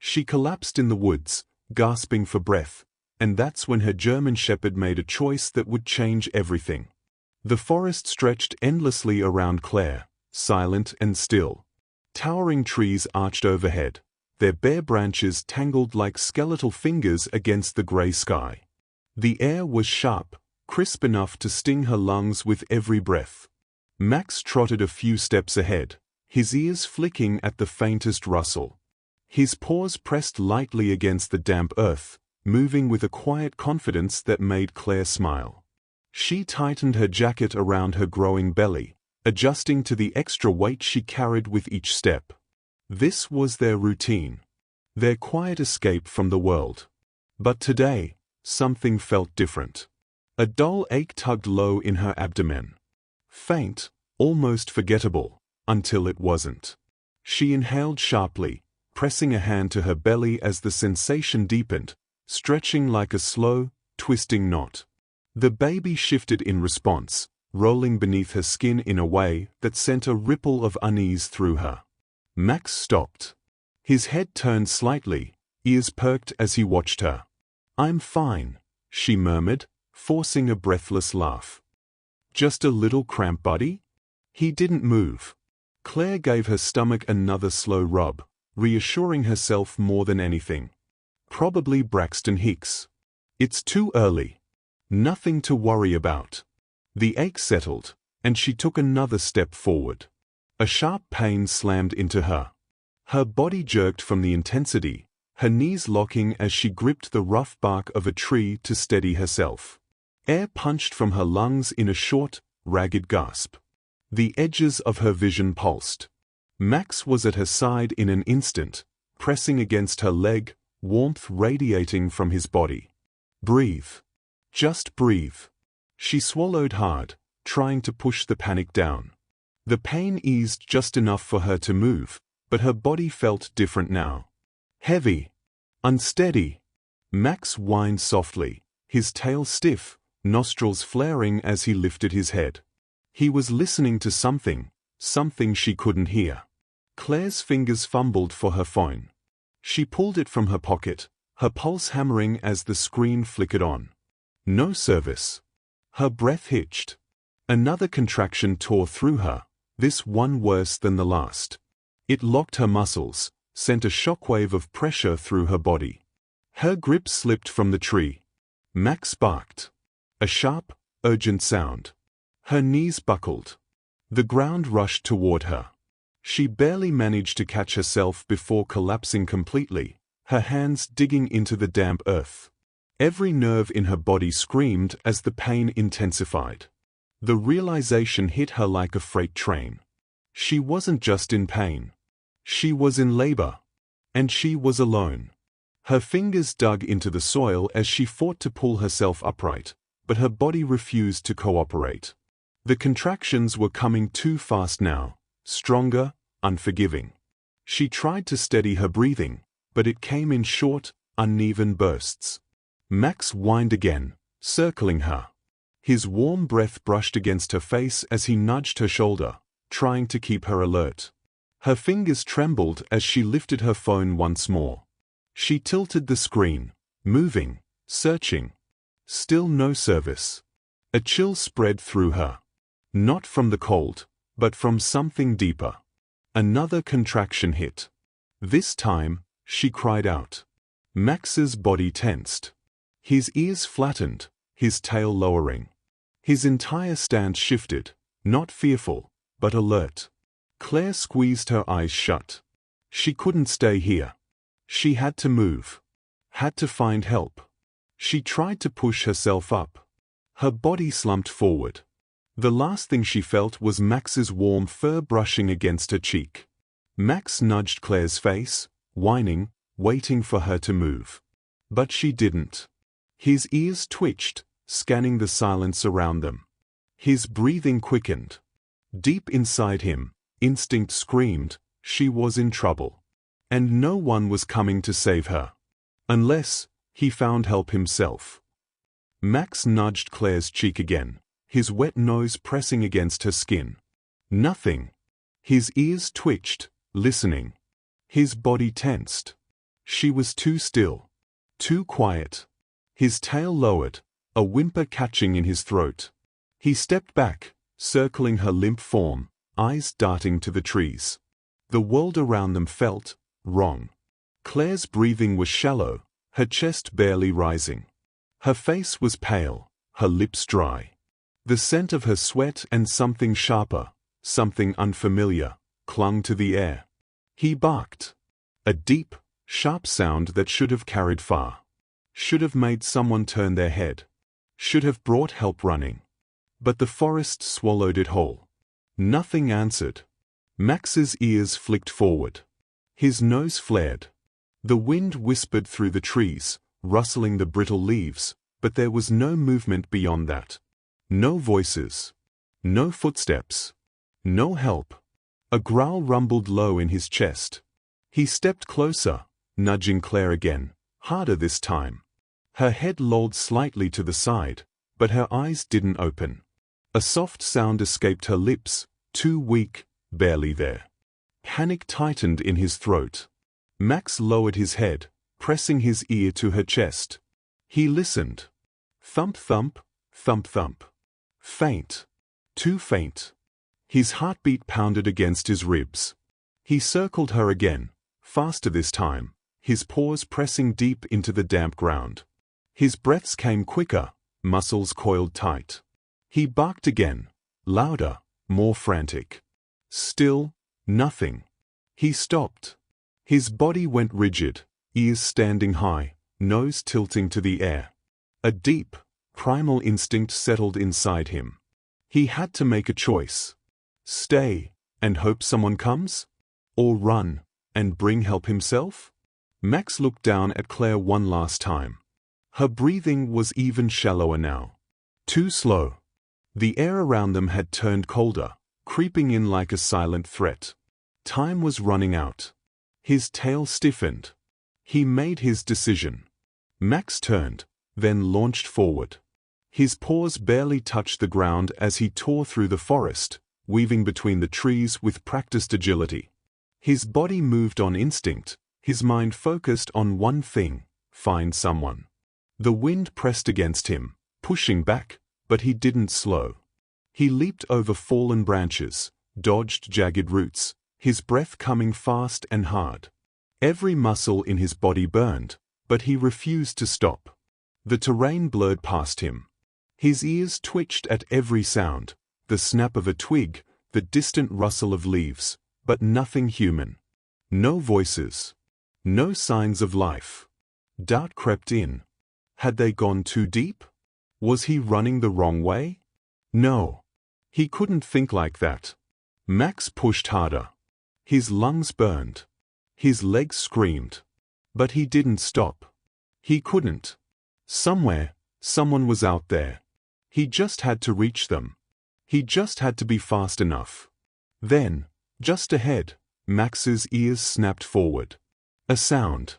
She collapsed in the woods, gasping for breath, and that's when her German Shepherd made a choice that would change everything. The forest stretched endlessly around Claire, silent and still. Towering trees arched overhead, their bare branches tangled like skeletal fingers against the gray sky. The air was sharp, crisp enough to sting her lungs with every breath. Max trotted a few steps ahead, his ears flicking at the faintest rustle. His paws pressed lightly against the damp earth, moving with a quiet confidence that made Claire smile. She tightened her jacket around her growing belly, adjusting to the extra weight she carried with each step. This was their routine, their quiet escape from the world. But today, something felt different. A dull ache tugged low in her abdomen. Faint, almost forgettable, until it wasn't. She inhaled sharply, pressing a hand to her belly as the sensation deepened, stretching like a slow, twisting knot. The baby shifted in response, rolling beneath her skin in a way that sent a ripple of unease through her. Max stopped. His head turned slightly, ears perked as he watched her. "I'm fine," she murmured, forcing a breathless laugh. "Just a little cramp, buddy?" He didn't move. Claire gave her stomach another slow rub, reassuring herself more than anything. Probably Braxton Hicks. It's too early. Nothing to worry about. The ache settled, and she took another step forward. A sharp pain slammed into her. Her body jerked from the intensity, her knees locking as she gripped the rough bark of a tree to steady herself. Air punched from her lungs in a short, ragged gasp. The edges of her vision pulsed. Max was at her side in an instant, pressing against her leg, warmth radiating from his body. "Breathe. Just breathe." She swallowed hard, trying to push the panic down. The pain eased just enough for her to move, but her body felt different now. Heavy. Unsteady. Max whined softly, his tail stiff, nostrils flaring as he lifted his head. He was listening to something she couldn't hear. Claire's fingers fumbled for her phone. She pulled it from her pocket, her pulse hammering as the screen flickered on. No service. Her breath hitched. Another contraction tore through her, this one worse than the last. It locked her muscles, sent a shockwave of pressure through her body. Her grip slipped from the tree. Max barked. A sharp, urgent sound. Her knees buckled. The ground rushed toward her. She barely managed to catch herself before collapsing completely, her hands digging into the damp earth. Every nerve in her body screamed as the pain intensified. The realization hit her like a freight train. She wasn't just in pain. She was in labor. And she was alone. Her fingers dug into the soil as she fought to pull herself upright, but her body refused to cooperate. The contractions were coming too fast now, stronger, unforgiving. She tried to steady her breathing, but it came in short, uneven bursts. Max whined again, circling her. His warm breath brushed against her face as he nudged her shoulder, trying to keep her alert. Her fingers trembled as she lifted her phone once more. She tilted the screen, moving, searching. Still no service. A chill spread through her. Not from the cold, but from something deeper. Another contraction hit. This time, she cried out. Max's body tensed. His ears flattened, his tail lowering. His entire stance shifted, not fearful, but alert. Claire squeezed her eyes shut. She couldn't stay here. She had to move. Had to find help. She tried to push herself up. Her body slumped forward. The last thing she felt was Max's warm fur brushing against her cheek. Max nudged Claire's face, whining, waiting for her to move. But she didn't. His ears twitched, scanning the silence around them. His breathing quickened. Deep inside him, instinct screamed, she was in trouble. And no one was coming to save her. Unless he found help himself. Max nudged Claire's cheek again, his wet nose pressing against her skin. Nothing. His ears twitched, listening. His body tensed. She was too still. Too quiet. His tail lowered, a whimper catching in his throat. He stepped back, circling her limp form, eyes darting to the trees. The world around them felt wrong. Claire's breathing was shallow, her chest barely rising. Her face was pale, her lips dry. The scent of her sweat and something sharper, something unfamiliar, clung to the air. He barked. A deep, sharp sound that should have carried far. Should have made someone turn their head. Should have brought help running. But the forest swallowed it whole. Nothing answered. Max's ears flicked forward. His nose flared. The wind whispered through the trees, rustling the brittle leaves, but there was no movement beyond that. No voices. No footsteps. No help. A growl rumbled low in his chest. He stepped closer, nudging Claire again, harder this time. Her head lolled slightly to the side, but her eyes didn't open. A soft sound escaped her lips, too weak, barely there. Panic tightened in his throat. Max lowered his head, pressing his ear to her chest. He listened. Thump thump, thump thump. Faint. Too faint. His heartbeat pounded against his ribs. He circled her again, faster this time, his paws pressing deep into the damp ground. His breaths came quicker, muscles coiled tight. He barked again, louder, more frantic. Still, nothing. He stopped. His body went rigid, ears standing high, nose tilting to the air. A deep, primal instinct settled inside him. He had to make a choice. Stay, and hope someone comes? Or run, and bring help himself? Max looked down at Claire one last time. Her breathing was even shallower now. Too slow. The air around them had turned colder, creeping in like a silent threat. Time was running out. His tail stiffened. He made his decision. Max turned, then launched forward. His paws barely touched the ground as he tore through the forest, weaving between the trees with practiced agility. His body moved on instinct, his mind focused on one thing: find someone. The wind pressed against him, pushing back, but he didn't slow. He leaped over fallen branches, dodged jagged roots, his breath coming fast and hard. Every muscle in his body burned, but he refused to stop. The terrain blurred past him. His ears twitched at every sound, the snap of a twig, the distant rustle of leaves, but nothing human. No voices. No signs of life. Doubt crept in. Had they gone too deep? Was he running the wrong way? No. He couldn't think like that. Max pushed harder. His lungs burned. His legs screamed. But he didn't stop. He couldn't. Somewhere, someone was out there. He just had to reach them. He just had to be fast enough. Then, just ahead, Max's ears snapped forward. A sound.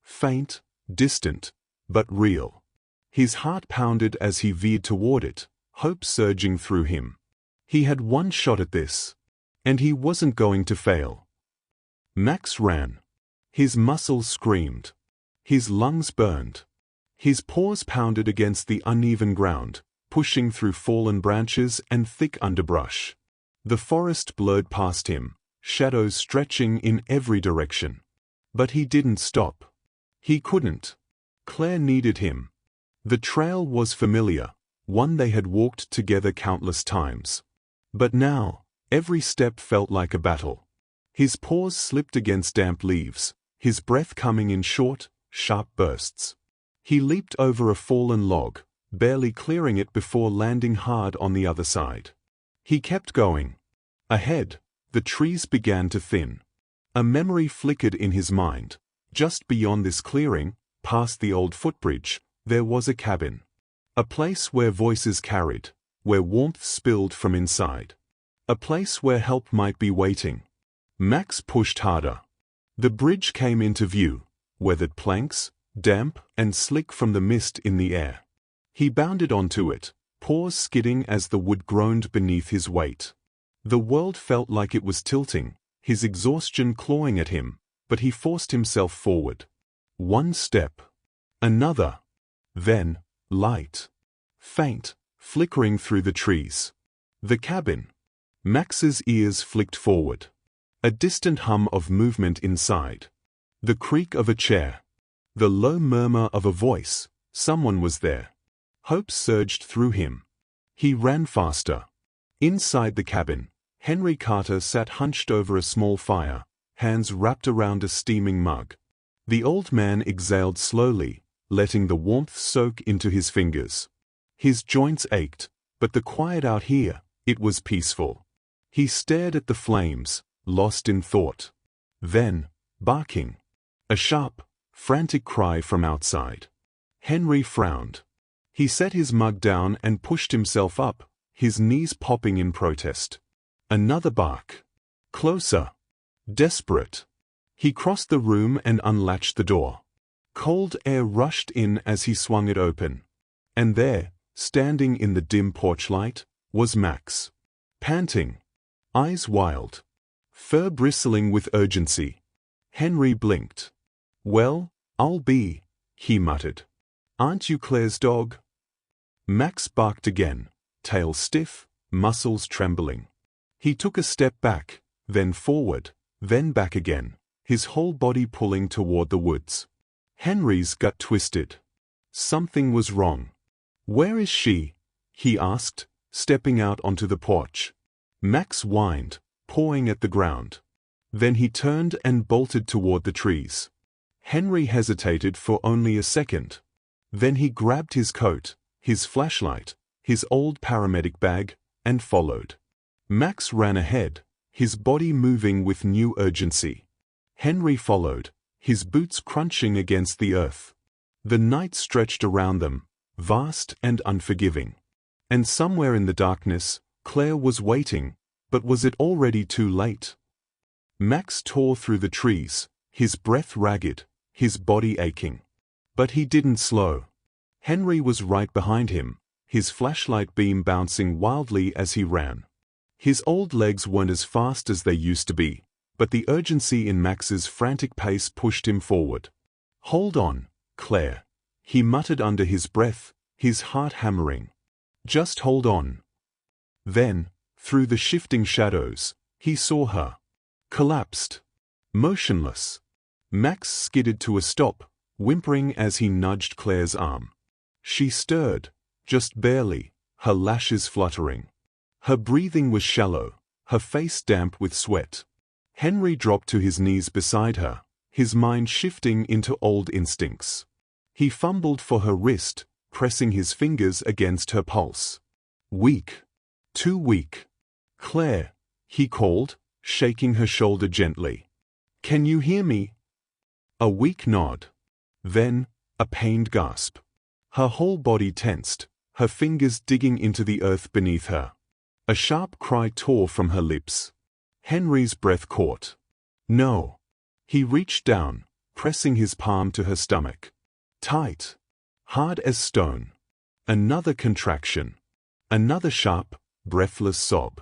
Faint, distant, but real. His heart pounded as he veered toward it, hope surging through him. He had one shot at this. And he wasn't going to fail. Max ran. His muscles screamed. His lungs burned. His paws pounded against the uneven ground, pushing through fallen branches and thick underbrush. The forest blurred past him, shadows stretching in every direction. But he didn't stop. He couldn't. Claire needed him. The trail was familiar, one they had walked together countless times. But now, every step felt like a battle. His paws slipped against damp leaves, his breath coming in short, sharp bursts. He leaped over a fallen log, barely clearing it before landing hard on the other side. He kept going. Ahead, the trees began to thin. A memory flickered in his mind. Just beyond this clearing, past the old footbridge, there was a cabin. A place where voices carried, where warmth spilled from inside. A place where help might be waiting. Max pushed harder. The bridge came into view, weathered planks, damp and slick from the mist in the air. He bounded onto it, paws skidding as the wood groaned beneath his weight. The world felt like it was tilting, his exhaustion clawing at him, but he forced himself forward. One step. Another. Then, light. Faint, flickering through the trees. The cabin. Max's ears flicked forward. A distant hum of movement inside. The creak of a chair. The low murmur of a voice. Someone was there. Hope surged through him. He ran faster. Inside the cabin, Henry Carter sat hunched over a small fire, hands wrapped around a steaming mug. The old man exhaled slowly, letting the warmth soak into his fingers. His joints ached, but the quiet out here, it was peaceful. He stared at the flames, lost in thought. Then, barking. A sharp, frantic cry from outside. Henry frowned. He set his mug down and pushed himself up, his knees popping in protest. Another bark. Closer. Desperate. He crossed the room and unlatched the door. Cold air rushed in as he swung it open. And there, standing in the dim porch light, was Max. Panting. Eyes wild. Fur bristling with urgency. Henry blinked. "Well, I'll be," he muttered. "Aren't you Claire's dog?" Max barked again, tail stiff, muscles trembling. He took a step back, then forward, then back again, his whole body pulling toward the woods. Henry's gut twisted. Something was wrong. "Where is she?" he asked, stepping out onto the porch. Max whined, pawing at the ground. Then he turned and bolted toward the trees. Henry hesitated for only a second. Then he grabbed his coat, his flashlight, his old paramedic bag, and followed. Max ran ahead, his body moving with new urgency. Henry followed, his boots crunching against the earth. The night stretched around them, vast and unforgiving. And somewhere in the darkness, Claire was waiting, but was it already too late? Max tore through the trees, his breath ragged, his body aching. But he didn't slow. Henry was right behind him, his flashlight beam bouncing wildly as he ran. His old legs weren't as fast as they used to be, but the urgency in Max's frantic pace pushed him forward. "Hold on, Claire," he muttered under his breath, his heart hammering. "Just hold on." Then, through the shifting shadows, he saw her. Collapsed. Motionless. Max skidded to a stop, whimpering as he nudged Claire's arm. She stirred, just barely, her lashes fluttering. Her breathing was shallow, her face damp with sweat. Henry dropped to his knees beside her, his mind shifting into old instincts. He fumbled for her wrist, pressing his fingers against her pulse. Weak. Too weak. "Claire," he called, shaking her shoulder gently. "Can you hear me?" A weak nod. Then, a pained gasp. Her whole body tensed, her fingers digging into the earth beneath her. A sharp cry tore from her lips. Henry's breath caught. "No." He reached down, pressing his palm to her stomach. Tight. Hard as stone. Another contraction. Another sharp, breathless sob.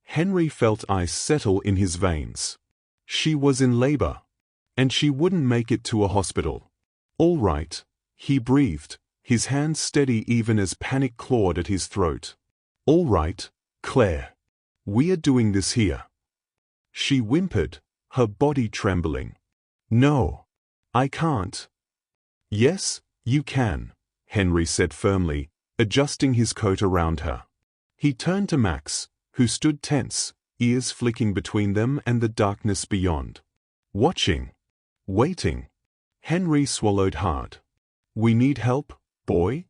Henry felt ice settle in his veins. She was in labor. And she wouldn't make it to a hospital. "All right," he breathed, his hands steady even as panic clawed at his throat. "All right, Claire. We are doing this here." She whimpered, her body trembling. "No. I can't." "Yes, you can," Henry said firmly, adjusting his coat around her. He turned to Max, who stood tense, ears flicking between them and the darkness beyond. Watching. Waiting. Henry swallowed hard. "We need help, boy?"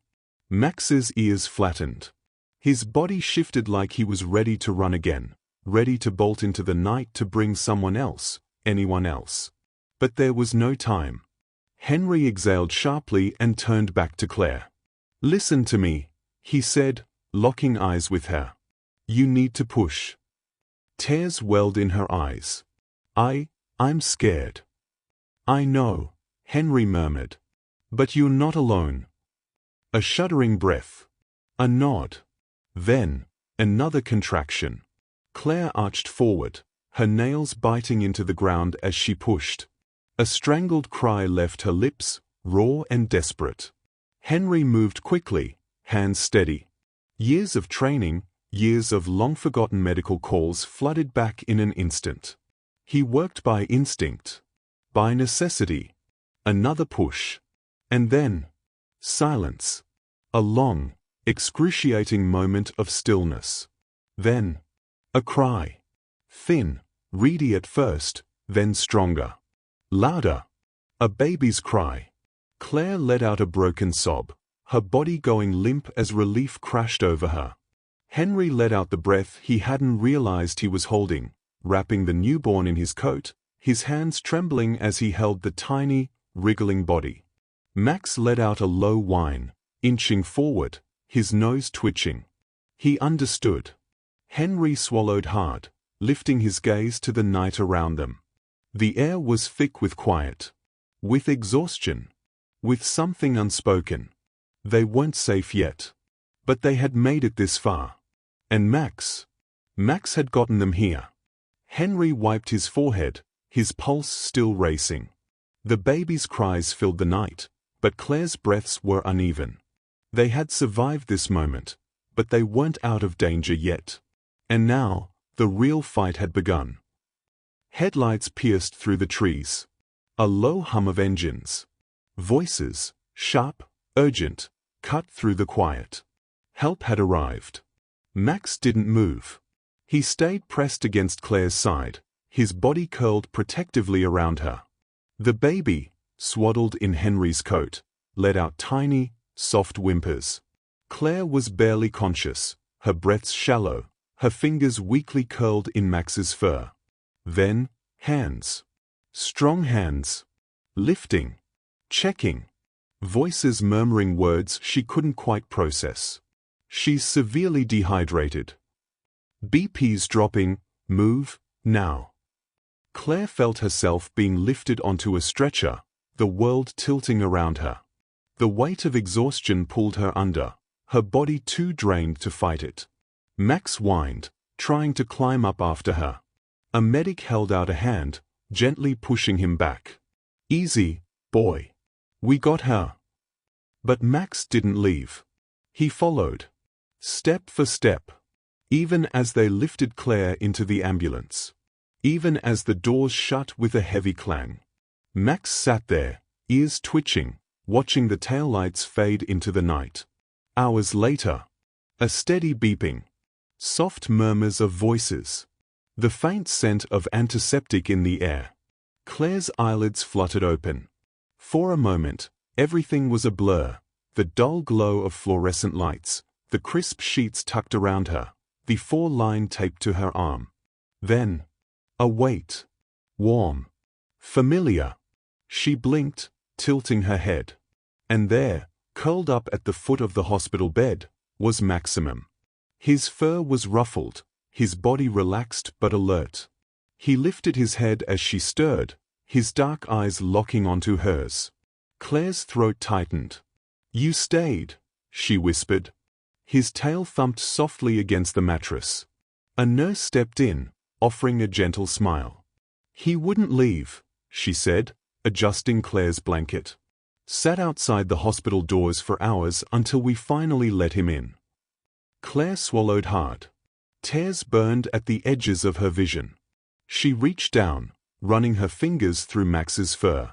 Max's ears flattened. His body shifted like he was ready to run again, ready to bolt into the night to bring someone else, anyone else. But there was no time. Henry exhaled sharply and turned back to Claire. "Listen to me," he said, locking eyes with her. "You need to push." Tears welled in her eyes. I'm scared." "I know," Henry murmured. "But you're not alone." A shuddering breath. A nod. Then, another contraction. Claire arched forward, her nails biting into the ground as she pushed. A strangled cry left her lips, raw and desperate. Henry moved quickly, hands steady. Years of training, years of long-forgotten medical calls flooded back in an instant. He worked by instinct, by necessity. Another push. And then, silence. A long, excruciating moment of stillness. Then, a cry. Thin, reedy at first, then stronger. Louder. A baby's cry. Claire let out a broken sob, her body going limp as relief crashed over her. Henry let out the breath he hadn't realized he was holding, wrapping the newborn in his coat, his hands trembling as he held the tiny, wriggling body. Max let out a low whine, inching forward, his nose twitching. He understood. Henry swallowed hard, lifting his gaze to the night around them. The air was thick with quiet, with exhaustion, with something unspoken. They weren't safe yet, but they had made it this far. And Max had gotten them here. Henry wiped his forehead, his pulse still racing. The baby's cries filled the night, but Claire's breaths were uneven. They had survived this moment, but they weren't out of danger yet. And now, the real fight had begun. Headlights pierced through the trees. A low hum of engines. Voices, sharp, urgent, cut through the quiet. Help had arrived. Max didn't move. He stayed pressed against Claire's side, his body curled protectively around her. The baby, swaddled in Henry's coat, let out tiny, soft whimpers. Claire was barely conscious, her breaths shallow, her fingers weakly curled in Max's fur. Then, hands. Strong hands. Lifting. Checking. Voices murmuring words she couldn't quite process. She's severely dehydrated. BP's dropping, move, now. Claire felt herself being lifted onto a stretcher, the world tilting around her. The weight of exhaustion pulled her under, her body too drained to fight it. Max whined, trying to climb up after her. A medic held out a hand, gently pushing him back. Easy, boy. We got her. But Max didn't leave. He followed. Step for step. Even as they lifted Claire into the ambulance. Even as the doors shut with a heavy clang. Max sat there, ears twitching, watching the taillights fade into the night. Hours later. A steady beeping. Soft murmurs of voices. The faint scent of antiseptic in the air. Claire's eyelids fluttered open. For a moment, everything was a blur. The dull glow of fluorescent lights, the crisp sheets tucked around her, the 4-line taped to her arm. Then, a weight. Warm. Familiar. She blinked, tilting her head. And there, curled up at the foot of the hospital bed, was Maximum. His fur was ruffled, his body relaxed but alert. He lifted his head as she stirred, his dark eyes locking onto hers. Claire's throat tightened. You stayed, she whispered. His tail thumped softly against the mattress. A nurse stepped in, offering a gentle smile. He wouldn't leave, she said, adjusting Claire's blanket. Sat outside the hospital doors for hours until we finally let him in. Claire swallowed hard. Tears burned at the edges of her vision. She reached down, running her fingers through Max's fur.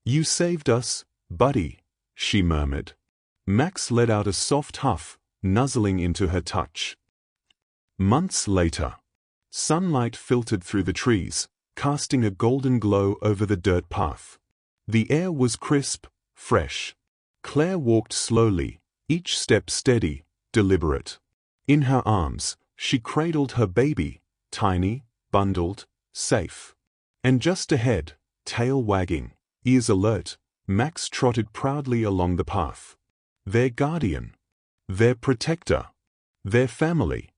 You saved us, buddy, she murmured. Max let out a soft huff, nuzzling into her touch. Months later. Sunlight filtered through the trees, casting a golden glow over the dirt path. The air was crisp, fresh. Claire walked slowly, each step steady, deliberate. In her arms, she cradled her baby, tiny, bundled, safe. And just ahead, tail wagging, ears alert, Max trotted proudly along the path. Their guardian. Their protector. Their family.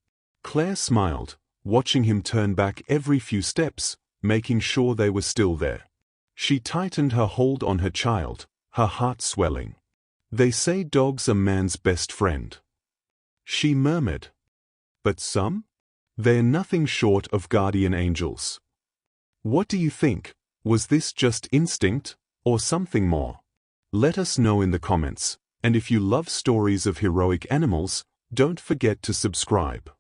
Claire smiled, watching him turn back every few steps, making sure they were still there. She tightened her hold on her child, her heart swelling. They say dogs are man's best friend. She murmured. But some? They're nothing short of guardian angels. What do you think? Was this just instinct, or something more? Let us know in the comments, and if you love stories of heroic animals, don't forget to subscribe.